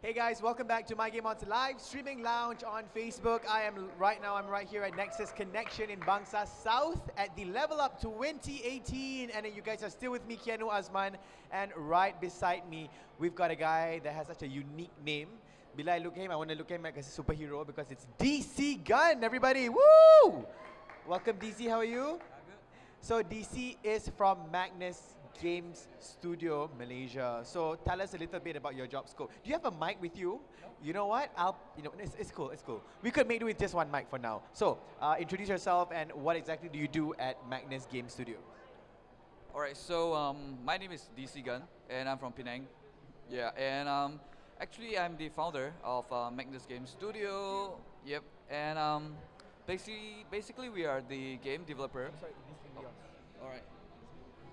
Hey guys, welcome back to My Game On Live Streaming Lounge on Facebook. I'm right here at Nexus Connection in Bangsa South at the Level Up 2018, and you guys are still with me, Kianu Azman, and right beside me, we've got a guy that has such a unique name. Bila I look at him, I want to look at him like a superhero because it's DC Gun, everybody. Woo! Welcome DC, how are you? So DC is from Magnus Games Studio, Malaysia. So tell us a little bit about your job scope. Do you have a mic with you? No. You know what? It's cool, it's cool. We could make do with just one mic for now. So introduce yourself and what exactly do you do at Magnus Games Studio? Alright, so my name is DC Gun and I'm from Penang. Yeah, and actually I'm the founder of Magnus Games Studio. Yep, and basically we are the game developer. Sorry, this can be yours. Alright.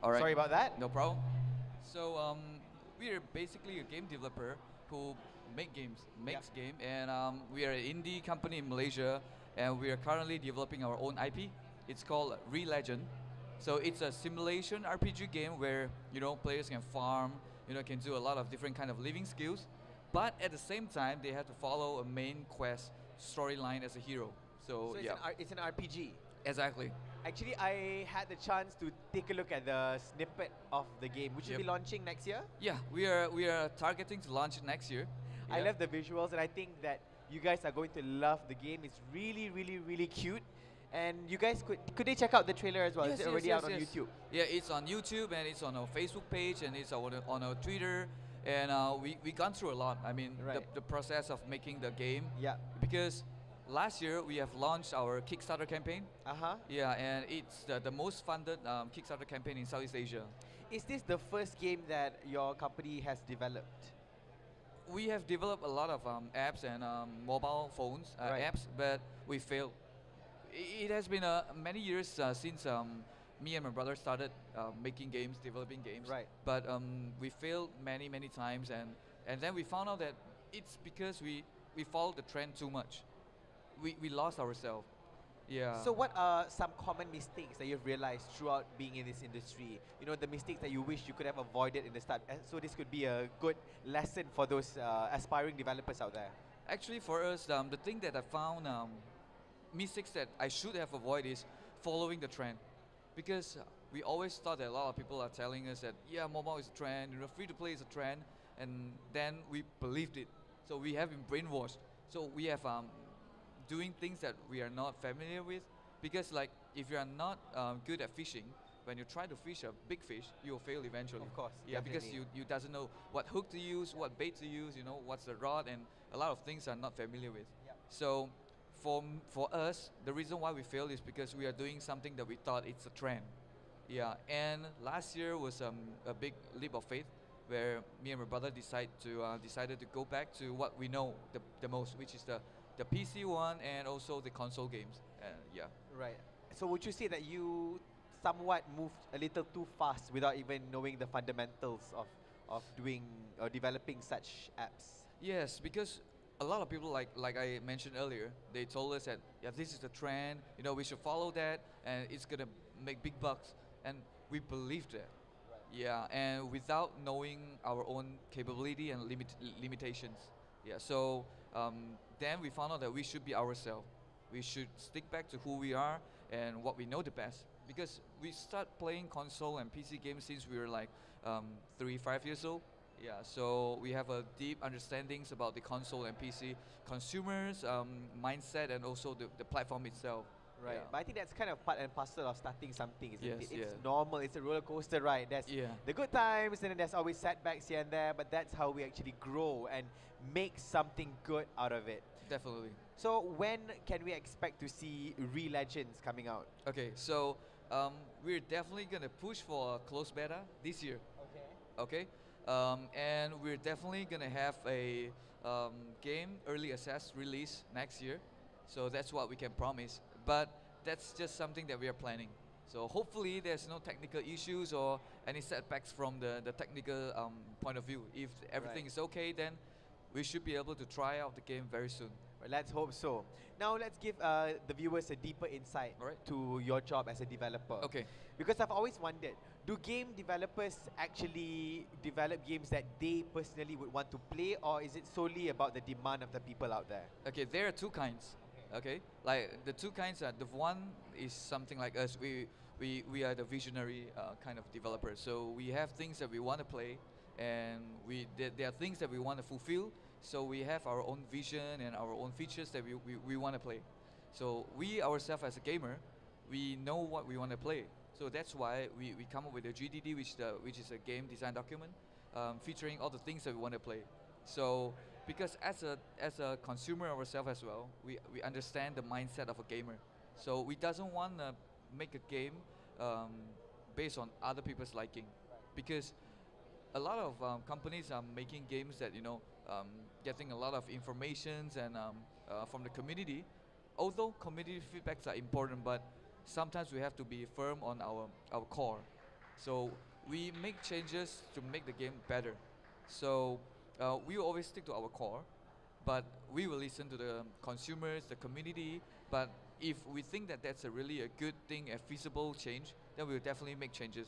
Alright. Sorry about that. No problem. So we are basically a game developer who makes game, and we are an indie company in Malaysia, and we are currently developing our own IP. It's called Re-Legend. So it's a simulation RPG game where players can farm, can do a lot of different kind of living skills, but at the same time they have to follow a main quest storyline as a hero. So yeah, it's an RPG. Exactly. Actually, I had the chance to take a look at the snippet of the game, which will be launching next year. Yeah, we are targeting to launch it next year. I love the visuals, and I think that you guys are going to love the game. It's really, really, really cute. And you guys could they check out the trailer as well? Yes, Is it already out on YouTube? Yeah, it's on YouTube and it's on our Facebook page and it's on our Twitter. And we gone through a lot. I mean, the process of making the game. Yeah. Because last year we have launched our Kickstarter campaign. Yeah, and it's the most funded Kickstarter campaign in Southeast Asia. Is this the first game that your company has developed? We have developed a lot of apps and mobile phones apps, but we failed. It has been many years since me and my brother started making games, developing games. Right. But we failed many times, and then we found out that it's because we followed the trend too much. We lost ourselves. Yeah. So what are some common mistakes that you've realized throughout being in this industry? The mistakes that you wish you could have avoided in the start. So this could be a good lesson for those aspiring developers out there. Actually, for us, the thing that I found mistakes that I should have avoided is following the trend, because we always thought that a lot of people are telling us that mobile is a trend, free to play is a trend, and then we believed it. So we have been brainwashed. So we have doing things that we are not familiar with, because like if you are not good at fishing, when you try to fish a big fish, you will fail eventually. Of course. Yeah, because you doesn't know what hook to use, what bait to use, what's the rod, and a lot of things are not familiar with. Yep. So for us, the reason why we failed is because we are doing something that we thought it's a trend. Yeah, and last year was a big leap of faith, where me and my brother decided to go back to what we know the most, which is the PC one and also the console games. Yeah. Right. So would you say that you somewhat moved a little too fast without even knowing the fundamentals of doing or developing such apps? Yes, because a lot of people, like I mentioned earlier, they told us that this is the trend, we should follow that, and it's gonna make big bucks, and we believed that. Right. Yeah, and without knowing our own capability and limitations. Yeah, so then we found out that we should be ourselves. We should stick back to who we are and what we know the best. Because we start playing console and PC games since we were like 3-5 years old. Yeah, so we have a deep understandings about the console and PC consumers mindset and also the platform itself. Right, yeah. But I think that's kind of part and parcel of starting something, isn't it? It's yeah. normal, it's a roller coaster ride. There's the good times and then there's always setbacks here and there, but that's how we actually grow and make something good out of it. Definitely. So when can we expect to see Re-Legends coming out? Okay, so we're definitely going to push for a closed beta this year. Okay. And we're definitely going to have a game early access release next year. So that's what we can promise. But that's just something that we are planning. So hopefully there's no technical issues or any setbacks from the technical point of view. If everything is okay, then we should be able to try out the game very soon. Well, let's hope so. Now let's give the viewers a deeper insight All right. to your job as a developer. Okay. Because I've always wondered, do game developers actually develop games that they personally would want to play, or is it solely about the demand of the people out there? Okay, there are two kinds. Okay, like the two kinds are the one is something like us. We are the visionary kind of developers. So we have things that we want to play, and there are things that we want to fulfill. So we have our own vision and our own features that we want to play. So we ourselves as a gamer, we know what we want to play. So that's why we come up with the GDD, which is a game design document, featuring all the things that we want to play. So because as a consumer ourselves as well, we understand the mindset of a gamer. So we doesn't want to make a game um, based on other people's liking, because a lot of companies are making games that getting a lot of informations and from the community. Although community feedbacks are important, but sometimes we have to be firm on our core. So we make changes to make the game better. So we will always stick to our core, but we will listen to the consumers, the community. But if we think that that's a really a good thing, a feasible change, then we'll definitely make changes.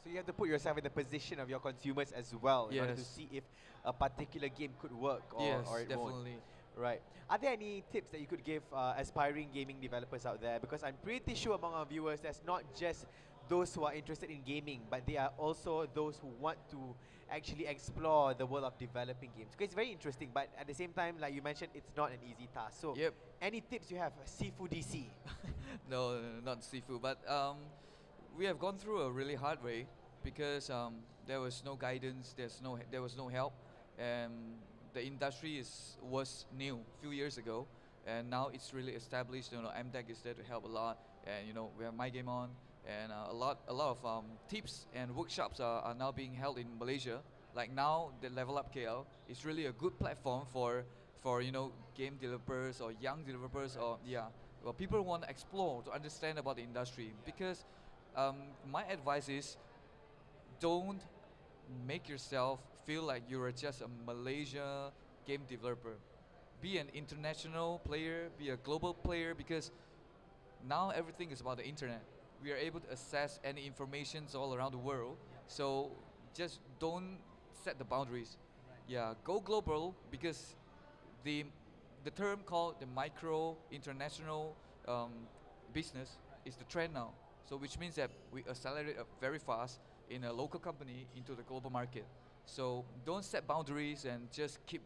So you have to put yourself in the position of your consumers as well in order to Yes. see if a particular game could work Yes, or it won't. definitely. Right. Are there any tips that you could give aspiring gaming developers out there? Because I'm pretty sure among our viewers, there's not just those who are interested in gaming, but they are also those who want to actually explore the world of developing games. Because it's very interesting, but at the same time, like you mentioned, it's not an easy task. So, Yep. any tips you have? Seafood DC. No, not seafood, but we have gone through a really hard way because there was no guidance, there was no help, and the industry was new a few years ago, and now it's really established. MDEC is there to help a lot, and we have My Game On, and a lot of tips and workshops are now being held in Malaysia. Like now, the Level Up KL is really a good platform for game developers or young developers or well, people who want to explore to understand about the industry. Because my advice is, don't make yourself feel like you're just a Malaysia game developer. Be an international player, be a global player, because now everything is about the internet. We are able to access any information all around the world. So just don't set the boundaries. Yeah, go global, because the the term called the micro international business is the trend now. So which means that we accelerate very fast in a local company into the global market. So don't set boundaries and just keep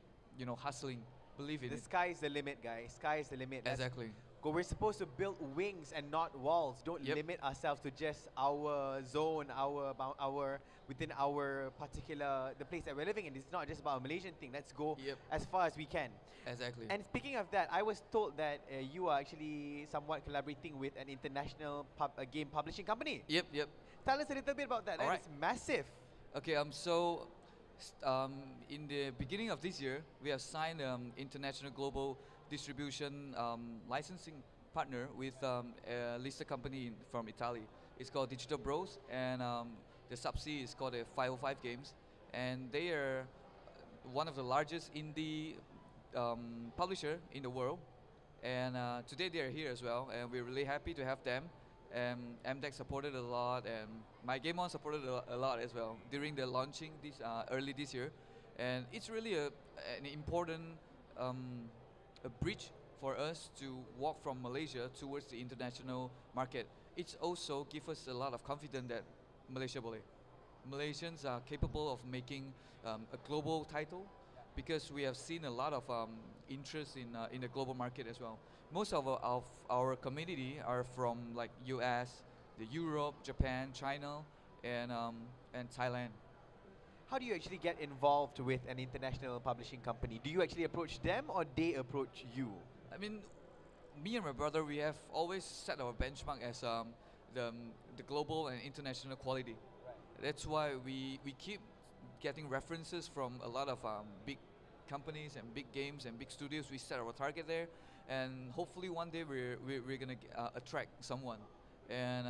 hustling. Believe in The it. sky is the limit, guys. Sky is the limit. Exactly. We're supposed to build wings and not walls. Don't Yep. limit ourselves to just our zone, our within our particular the place that we're living in. It's not just about a Malaysian thing. Let's go Yep. as far as we can. Exactly. And speaking of that, I was told that you are actually somewhat collaborating with an international game publishing company. Yep. Yep. Tell us a little bit about that. Alright. That is massive. Okay, in the beginning of this year, we have signed international global distribution licensing partner with a listed company from Italy. It's called Digital Bros, and the subsidiary is called 505 Games, and they are one of the largest indie publisher in the world. And today they are here as well, and we're really happy to have them. MDEC supported a lot, and My Game On supported a lot as well during the launching early this year, and it's really an important a bridge for us to walk from Malaysia towards the international market. It's also gives us a lot of confidence that Malaysia boleh. Malaysians are capable of making a global title, because we have seen a lot of interest in the global market as well. Most of our community are from like US, the Europe, Japan, China, and Thailand. How do you actually get involved with an international publishing company? Do you actually approach them or they approach you? I mean, me and my brother, we have always set our benchmark as the global and international quality. That's why we keep getting references from a lot of big companies and big games and big studios. We set our target there, and hopefully one day we're gonna attract someone. And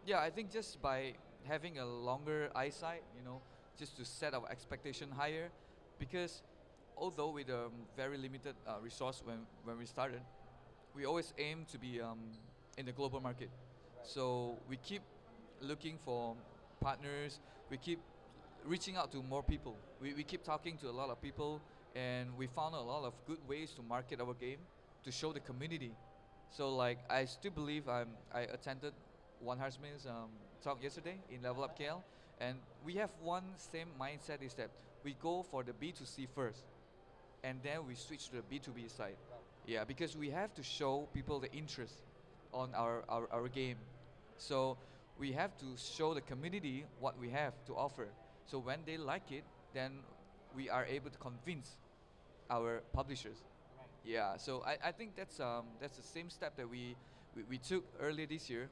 yeah, I think just by having a longer eyesight, just to set our expectation higher, because although with a very limited resource when we started, we always aim to be in the global market. So we keep looking for partners. We keep reaching out to more people. We keep talking to a lot of people, and we found a lot of good ways to market our game, to show the community. So like I still believe I attended One Heartsman's talk yesterday in Level Up KL, and we have one same mindset is that we go for the B2C first, and then we switch to the B2B side. Yeah, because we have to show people the interest on our game. So we have to show the community what we have to offer. So when they like it, then we are able to convince our publishers. Yeah, so I think that's the same step that we took earlier this year,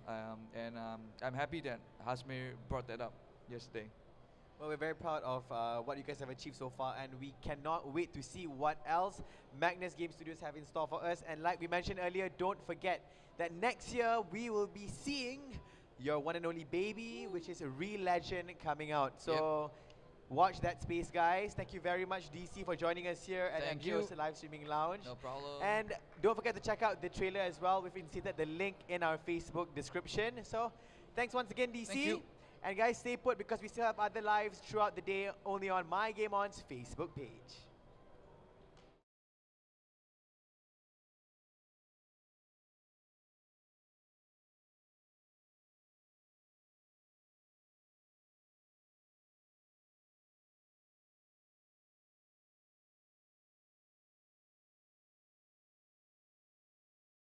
and I'm happy that Hasmir brought that up yesterday. Well, we're very proud of what you guys have achieved so far, and we cannot wait to see what else Magnus Games Studios have in store for us. And like we mentioned earlier, don't forget that next year we will be seeing your one and only baby, which is a real legend coming out. So watch that space, guys. Thank you very much, DC, for joining us here at Thank MGO's you. Live Streaming Lounge. No problem. And don't forget to check out the trailer as well. We've inserted the link in our Facebook description. So thanks once again, DC. Thank you. And guys, stay put because we still have other lives throughout the day only on My Game On's Facebook page.